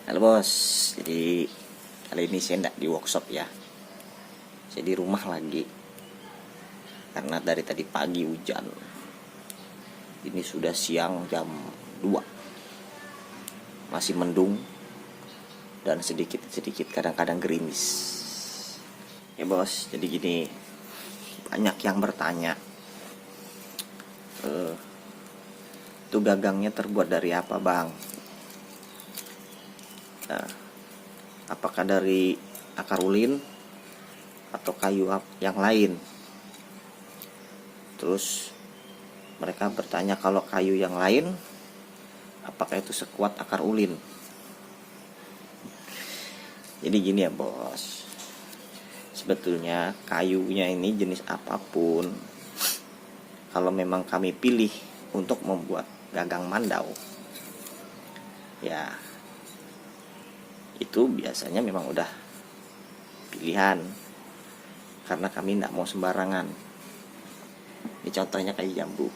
Halo bos, jadi kali ini saya tidak di workshop ya. Saya di rumah lagi karena dari tadi pagi hujan. Ini sudah siang jam 2, masih mendung dan sedikit-sedikit kadang-kadang gerimis. Ya bos, jadi gini, banyak yang bertanya, itu gagangnya terbuat dari apa bang? Nah, apakah dari akar ulin atau kayu yang lain? Terus mereka bertanya, kalau kayu yang lain apakah itu sekuat akar ulin? Jadi gini ya bos, sebetulnya kayunya ini jenis apapun, kalau memang kami pilih untuk membuat gagang mandau, ya itu biasanya memang udah pilihan, karena kami tidak mau sembarangan. Ini contohnya kayu jambu,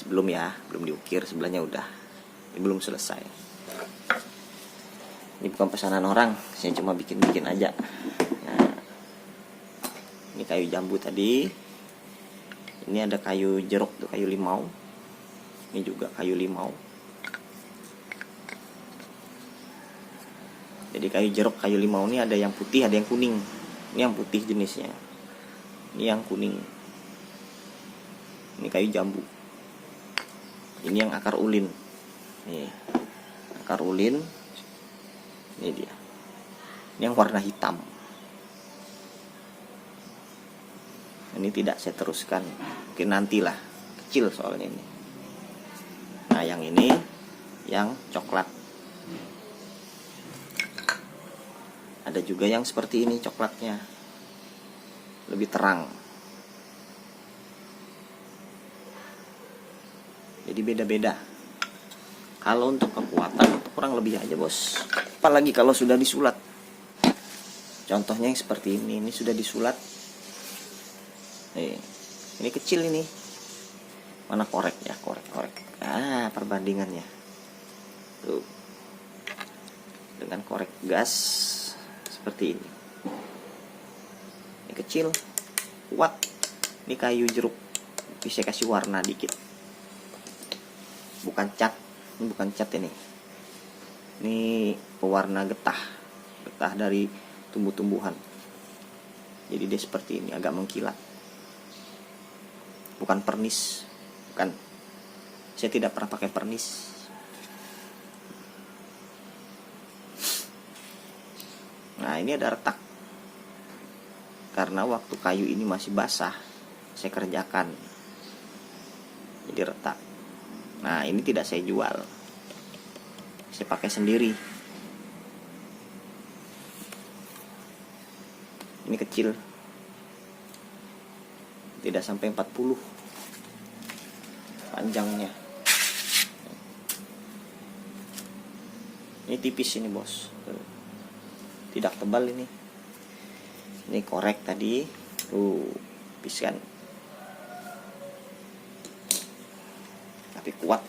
belum diukir, sebelahnya udah, ini belum selesai. Ini bukan pesanan orang, saya cuma bikin aja. Nah, ini kayu jambu tadi, ini ada kayu jeruk tuh, kayu limau, ini juga kayu limau. Jadi kayu jeruk, kayu limau ini ada yang putih, ada yang kuning. Ini yang putih jenisnya, ini yang kuning. Ini kayu jambu. Ini yang akar ulin. Nih, akar ulin. Ini dia. Ini yang warna hitam. Ini tidak saya teruskan, mungkin nantilah, kecil soalnya ini. Nah, yang ini yang coklat. Ada juga yang seperti ini coklatnya, lebih terang. Jadi beda-beda. Kalau untuk kekuatan itu kurang lebih aja bos. Apalagi kalau sudah disulat. Contohnya yang seperti ini sudah disulat. Nih, ini kecil ini. Mana korek ya, korek. Perbandingannya. Tuh. Dengan korek gas seperti ini. Ini kecil, kuat. Ini kayu jeruk, bisa kasih warna dikit. Bukan cat, ini bukan cat ini. Ini pewarna getah dari tumbuh-tumbuhan. Jadi dia seperti ini, agak mengkilat. Bukan pernis, bukan. Saya tidak pernah pakai pernis. Nah, ini ada retak. Karena waktu kayu ini masih basah, saya kerjakan. Jadi retak. Nah, ini tidak saya jual. Saya pakai sendiri. Ini kecil. Tidak sampai 40 panjangnya. Ini tipis ini, bos. Tidak tebal ini. Ini korek tadi, tipis kan, tapi kuat.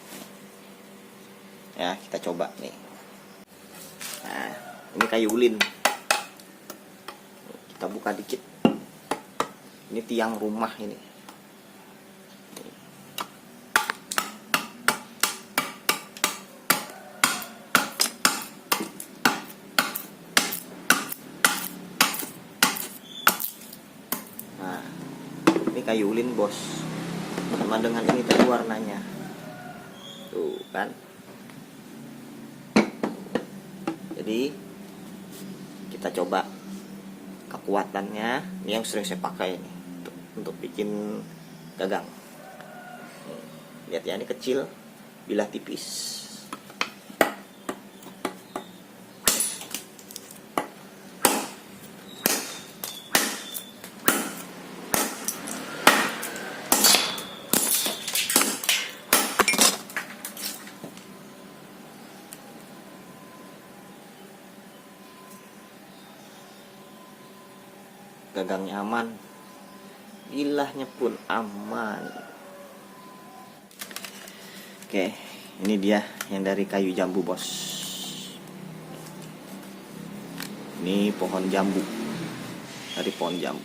Ya, kita coba nih. Nah, ini kayu ulin. Kita buka dikit. Ini tiang rumah ini. Ini kayu ulin bos, sama dengan ini tadi warnanya, tuh kan. Jadi kita coba kekuatannya. Ini yang sering saya pakai ini untuk bikin gagang. Lihat ya, ini kecil, bilah tipis. Gagangnya aman, bilahnya pun aman. Oke, ini dia yang dari kayu jambu bos. Ini pohon jambu, dari pohon jambu,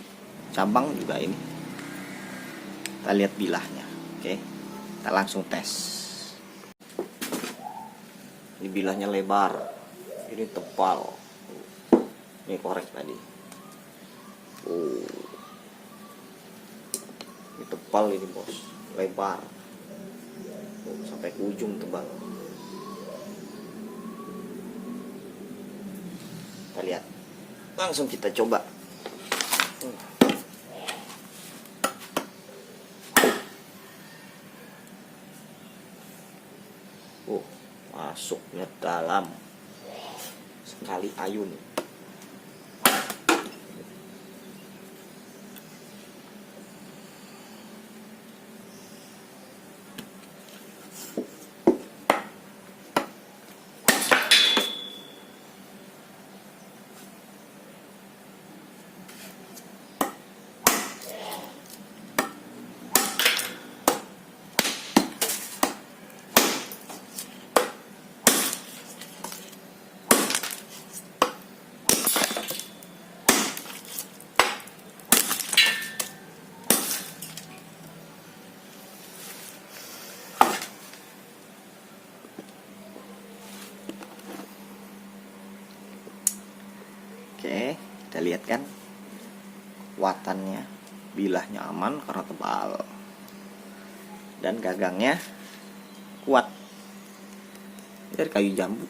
cabang juga ini. Kita lihat bilahnya. Oke, kita langsung tes. Ini bilahnya lebar, ini tebal, ini korek tadi. Ini tebal ini bos, lebar, sampai ke ujung tebal. Kita lihat, langsung kita coba. Masuknya dalam sekali ayun. Oke, kita lihat kan kekuatannya. Bilahnya aman karena tebal, dan gagangnya kuat dari kayu jambu.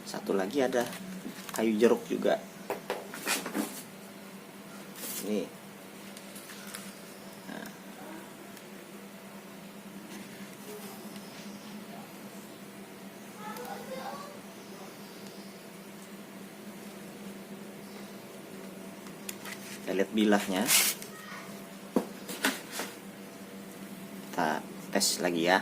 Satu lagi ada kayu jeruk juga. Nih. Kita lihat bilahnya. Kita tes lagi ya.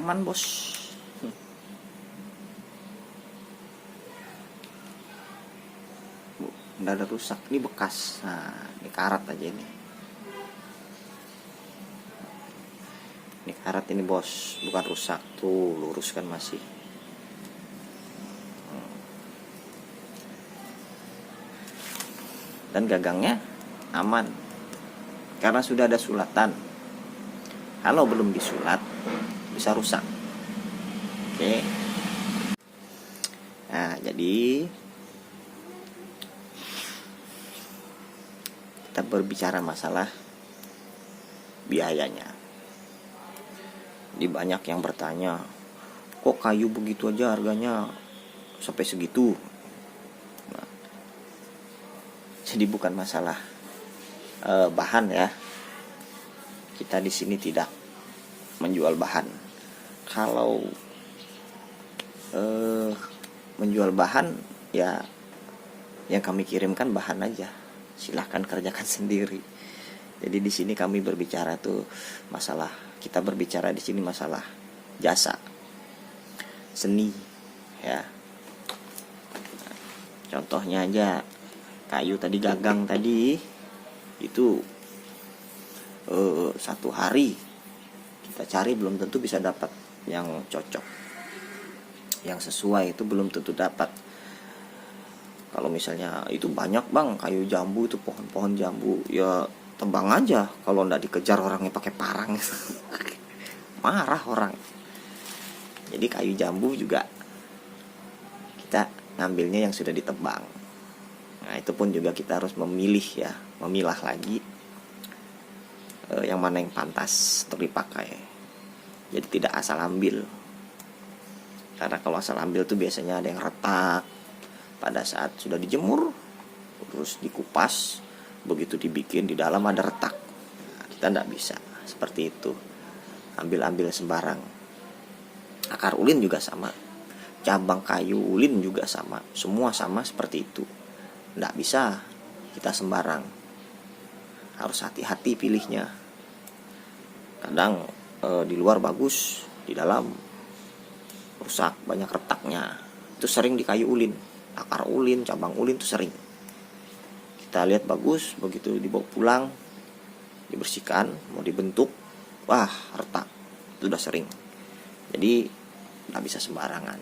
Aman bos. Nggak ada rusak. Ini bekas. Nah, ini karat aja ini. Ini karat ini bos, bukan rusak. Tuh lurus kan masih. Dan gagangnya aman karena sudah ada sulatan. Kalau belum disulat bisa rusak. Oke. Nah, jadi kita berbicara masalah biayanya. Jadi banyak yang bertanya, kok kayu begitu aja harganya sampai segitu? Nah, jadi bukan masalah bahan ya. Kita di sini tidak menjual bahan. Kalau menjual bahan ya yang kami kirimkan bahan aja, silahkan kerjakan sendiri. Jadi di sini kami berbicara tuh masalah, kita berbicara di sini masalah jasa seni ya. Contohnya aja kayu tadi, gagang tadi itu satu hari kita cari belum tentu bisa dapat yang cocok, yang sesuai, itu belum tentu dapat. Kalau misalnya itu banyak bang kayu jambu, itu pohon-pohon jambu, ya tebang aja. Kalau nggak dikejar orangnya pakai parang marah orang. Jadi kayu jambu juga kita ngambilnya yang sudah ditebang. Nah itu pun juga kita harus memilah lagi yang mana yang pantas untuk dipakai. Jadi tidak asal ambil, karena kalau asal ambil tuh biasanya ada yang retak pada saat sudah dijemur, terus dikupas, begitu dibikin di dalam ada retak. Nah, kita tidak bisa seperti itu, ambil sembarang. Akar ulin juga sama, cabang kayu ulin juga sama, semua sama seperti itu. Tidak bisa kita sembarang, harus hati-hati pilihnya. Kadang di luar bagus, di dalam rusak, banyak retaknya. Itu sering di kayu ulin, akar ulin, cabang ulin itu sering. Kita lihat bagus, begitu dibawa pulang, dibersihkan, mau dibentuk, wah retak, itu udah sering. Jadi nggak bisa sembarangan.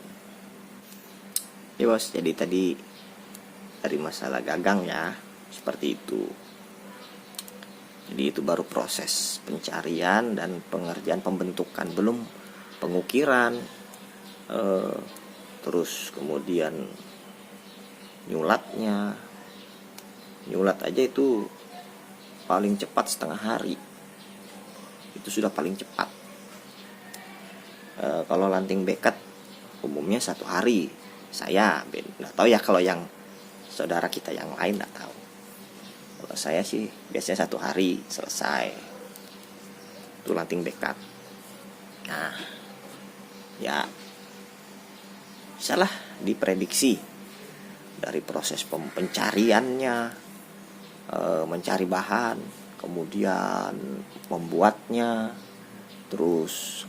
Ya bos, jadi tadi dari masalah gagang ya, seperti itu. Jadi itu baru proses pencarian dan pengerjaan pembentukan, belum pengukiran, terus kemudian nyulatnya. Nyulat aja itu paling cepat setengah hari, itu sudah paling cepat. Kalau lanting bekat umumnya 1 hari. Saya nggak tahu ya kalau yang saudara kita yang lain, nggak tahu. Kalau saya sih biasanya 1 hari selesai itu lanting bekat. Nah ya salah diprediksi dari proses pencariannya, mencari bahan, kemudian membuatnya, terus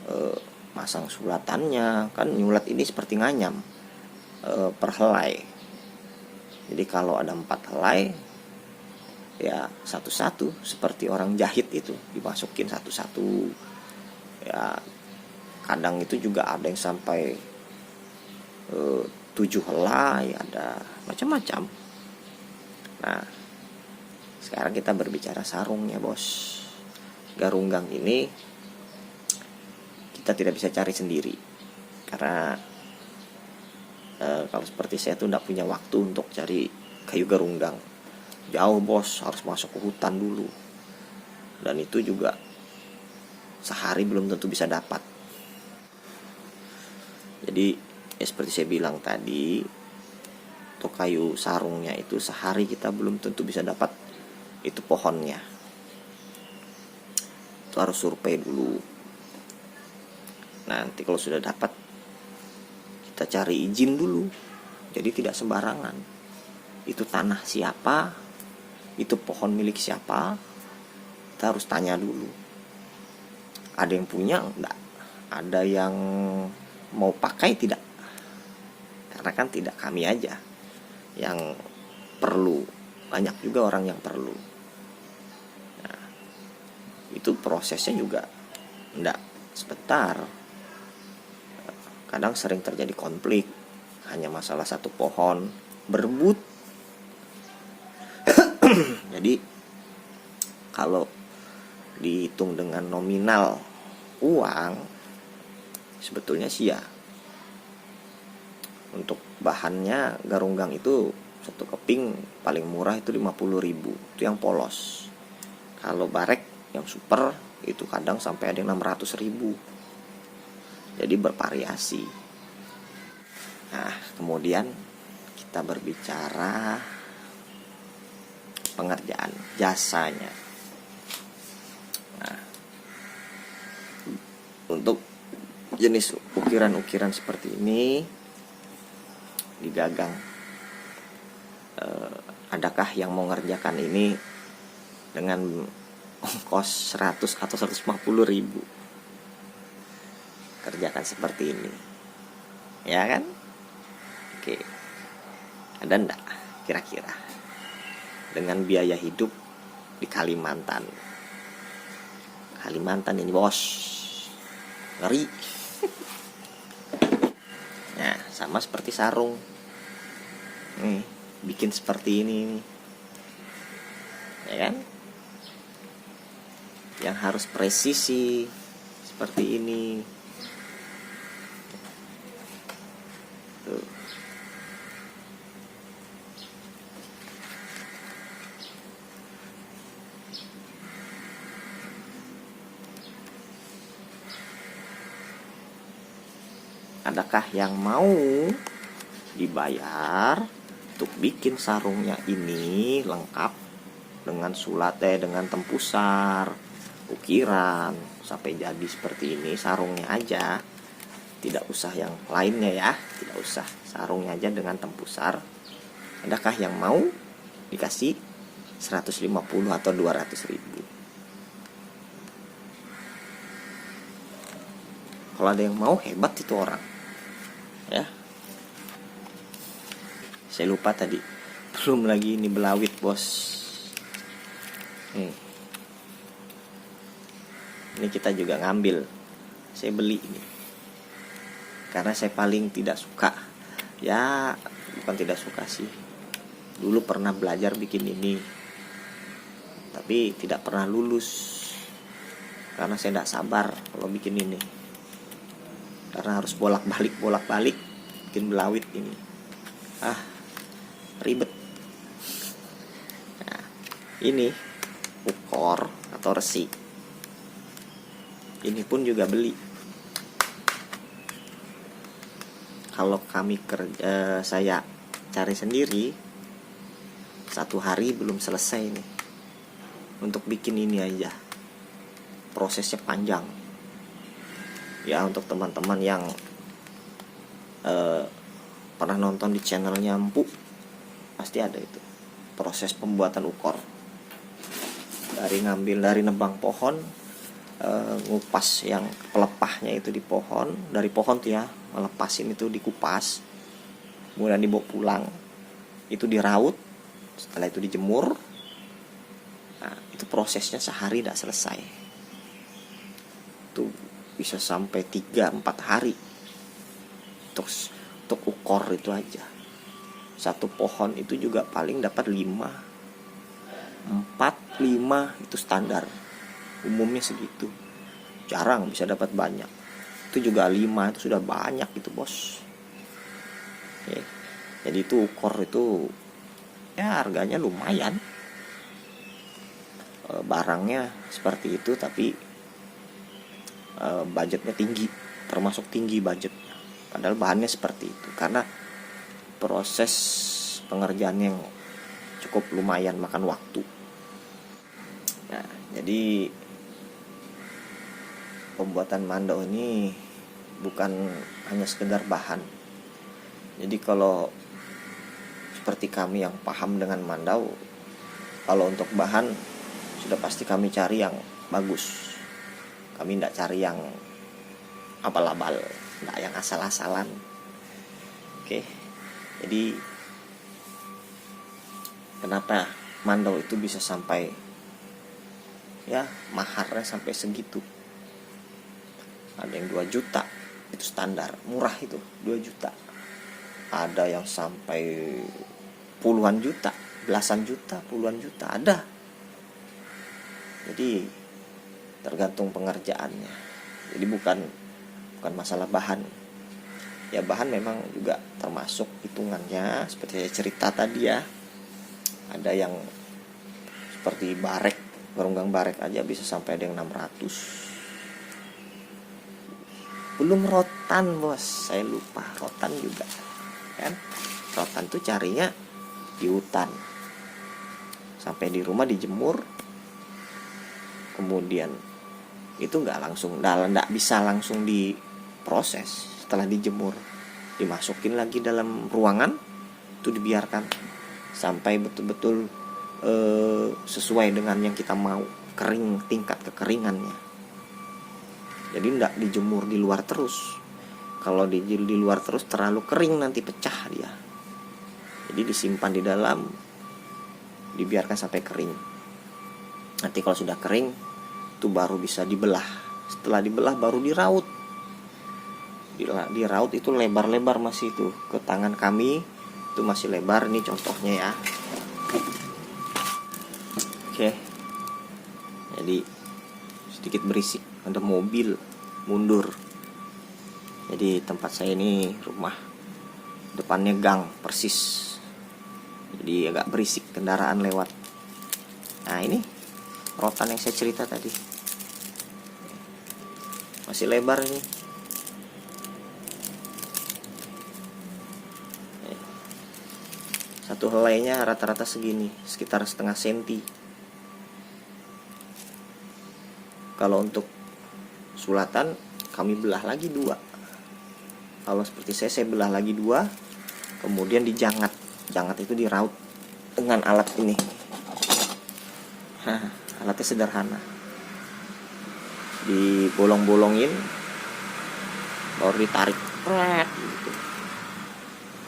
masang sulatannya. Kan nyulat ini seperti nganyam per helai. Jadi kalau ada 4 helai, ya satu-satu seperti orang jahit itu dimasukin satu-satu. Ya kadang itu juga ada yang sampai 7 helai, ada macam-macam. Nah sekarang kita berbicara sarungnya bos. Garunggang ini kita tidak bisa cari sendiri, karena kalau seperti saya tuh tidak punya waktu untuk cari kayu garunggang. Jauh bos, harus masuk ke hutan dulu, dan itu juga sehari belum tentu bisa dapat. Jadi ya seperti saya bilang tadi, untuk kayu sarungnya itu sehari kita belum tentu bisa dapat itu pohonnya. Itu harus survei dulu. Nanti kalau sudah dapat, kita cari izin dulu. Jadi tidak sembarangan. Itu tanah siapa, itu pohon milik siapa, kita harus tanya dulu. Ada yang punya enggak? Ada yang mau pakai tidak? Karena kan tidak kami aja yang perlu, banyak juga orang yang perlu. Nah, itu prosesnya juga enggak sebentar. Kadang sering terjadi konflik, hanya masalah satu pohon berebut. Jadi kalau dihitung dengan nominal uang, sebetulnya sih ya, untuk bahannya garunggang itu satu keping paling murah itu 50.000, itu yang polos. Kalau barek yang super itu kadang sampai ada yang 600.000. Jadi bervariasi. Nah kemudian kita berbicara pengerjaan jasanya. Nah, untuk jenis ukiran-ukiran seperti ini di gagang, adakah yang mau ngerjakan ini dengan ongkos 100 atau 150.000 kerjakan seperti ini, ya kan? Oke, ada enggak kira-kira dengan biaya hidup di Kalimantan ini bos, ngeri. Nah sama seperti sarung nih, bikin seperti ini nih, ya kan, yang harus presisi seperti ini. Tuh. Adakah yang mau dibayar untuk bikin sarungnya ini lengkap dengan dengan tempusar, ukiran sampai jadi seperti ini, sarungnya aja, tidak usah yang lainnya ya, tidak usah, sarungnya aja dengan tempusar. Adakah yang mau dikasih 150 atau 200 ribu? Kalau ada yang mau, hebat itu orang ya. Saya lupa tadi, belum lagi ini belawit bos. Ini kita juga ngambil, saya beli ini karena saya paling tidak suka, ya bukan tidak suka sih, dulu pernah belajar bikin ini tapi tidak pernah lulus karena saya tidak sabar kalau bikin ini, karena harus bolak-balik bikin belawit ini, ribet. Nah, ini ukor atau resi, ini pun juga beli. Kalau saya cari sendiri, 1 hari belum selesai nih untuk bikin ini aja, prosesnya panjang ya. Untuk teman-teman yang pernah nonton di channelnya Empu, pasti ada itu proses pembuatan ukor, dari nebang pohon, ngupas yang pelepahnya itu di pohon, dari pohon tuh ya, melepasin itu dikupas, kemudian dibawa pulang, itu diraut, setelah itu dijemur. Nah, itu prosesnya sehari tidak selesai, itu bisa sampai 3-4 hari untuk ukor itu aja. Satu pohon itu juga paling dapat 4-5 itu standar, umumnya segitu, jarang bisa dapat banyak. Itu juga 5 itu sudah banyak itu bos. Oke. Jadi itu ukor itu ya harganya lumayan, barangnya seperti itu, tapi budgetnya tinggi, termasuk tinggi budgetnya, padahal bahannya seperti itu, karena proses pengerjaannya yang cukup lumayan makan waktu. Nah, jadi pembuatan mandau ini bukan hanya sekedar bahan. Jadi kalau seperti kami yang paham dengan mandau, kalau untuk bahan sudah pasti kami cari yang bagus. Kami tidak cari yang abal-abal, tidak yang asal-asalan. Oke. Jadi kenapa mandau itu bisa sampai ya maharnya sampai segitu? Ada yang 2 juta, itu standar, murah itu 2 juta. Ada yang sampai puluhan juta, belasan juta, puluhan juta ada. Jadi tergantung pengerjaannya. Jadi bukan masalah bahan. Ya bahan memang juga termasuk hitungannya, seperti saya cerita tadi ya. Ada yang seperti barek, geronggang barek aja bisa sampai ada yang 600. Belum rotan bos, saya lupa rotan juga kan. Rotan tuh carinya di hutan, sampai di rumah dijemur, kemudian itu nggak bisa langsung diproses. Setelah dijemur, dimasukin lagi dalam ruangan, itu dibiarkan sampai betul-betul sesuai dengan yang kita mau, kering, tingkat kekeringannya. Jadi tidak dijemur di luar terus. Kalau di luar terus terlalu kering, nanti pecah dia. Jadi disimpan di dalam, dibiarkan sampai kering. Nanti kalau sudah kering, itu baru bisa dibelah. Setelah dibelah baru diraut. Diraut itu lebar-lebar masih itu. Ke tangan kami itu masih lebar. Ini contohnya ya. Oke. Jadi sedikit berisik, ada mobil mundur. Jadi tempat saya ini rumah, depannya gang persis, jadi agak berisik kendaraan lewat. Nah ini rotan yang saya cerita tadi, masih lebar ini. Satu helainya rata-rata segini, sekitar setengah senti. Kalau untuk sulatan kami belah lagi dua. Kalau seperti saya belah lagi dua, kemudian dijangat. Jangat itu diraut dengan alat ini. Alatnya sederhana, dibolong-bolongin, baru ditarik, gitu.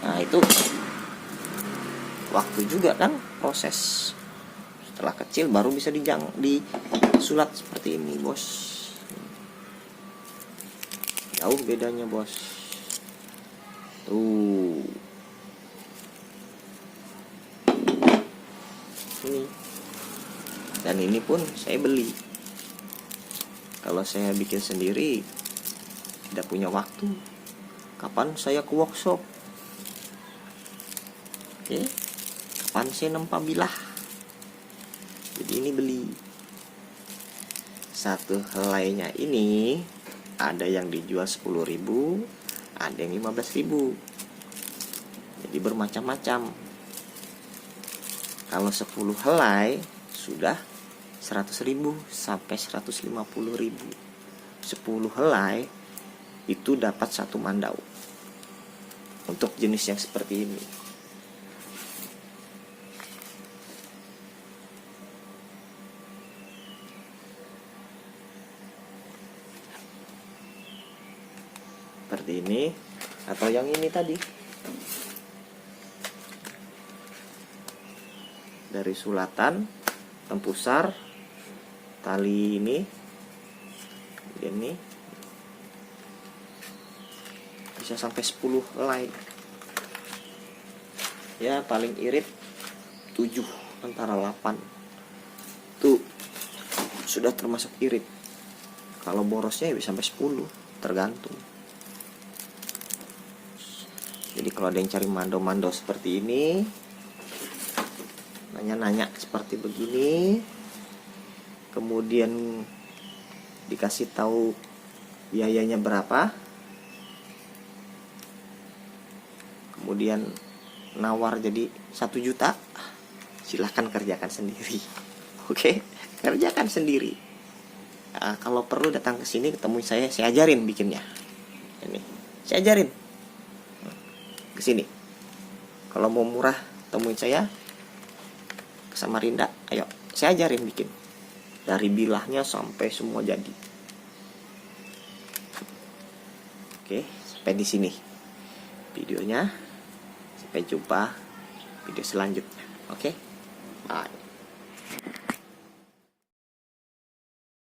Nah itu waktu juga kan proses. Setelah kecil baru bisa disulat seperti ini, bos. Jauh bedanya, bos. Tuh. Ini. Dan ini pun saya beli. Kalau saya bikin sendiri tidak punya waktu. Kapan saya ke workshop? Oke. Kapan saya nempa bilah? Jadi ini beli. Satu helainya ini ada yang dijual 10.000, ada yang 15.000. Jadi bermacam-macam. Kalau 10 helai sudah 100.000 sampai 150.000. 10 helai itu dapat satu mandau. Untuk jenis yang seperti ini. Seperti ini, atau yang ini tadi. Dari sulatan, tempusar, tali ini, kemudian ini bisa sampai 10 helai. Ya paling irit 7, antara 8. Tuh sudah termasuk irit. Kalau borosnya ya bisa sampai 10, tergantung. Jadi kalau ada yang cari mando-mando seperti ini, nanya-nanya seperti begini, kemudian dikasih tahu biayanya berapa, kemudian nawar jadi 1 juta, silahkan kerjakan sendiri. Oke, kerjakan sendiri. Nah, kalau perlu datang ke sini ketemu saya ajarin bikinnya. Ini saya ajarin ke sini. Kalau mau murah temuin saya ke Samarinda, ayo saya ajarin bikin dari bilahnya sampai semua jadi. Oke, sampai di sini videonya. Sampai jumpa video selanjutnya. Oke, bye.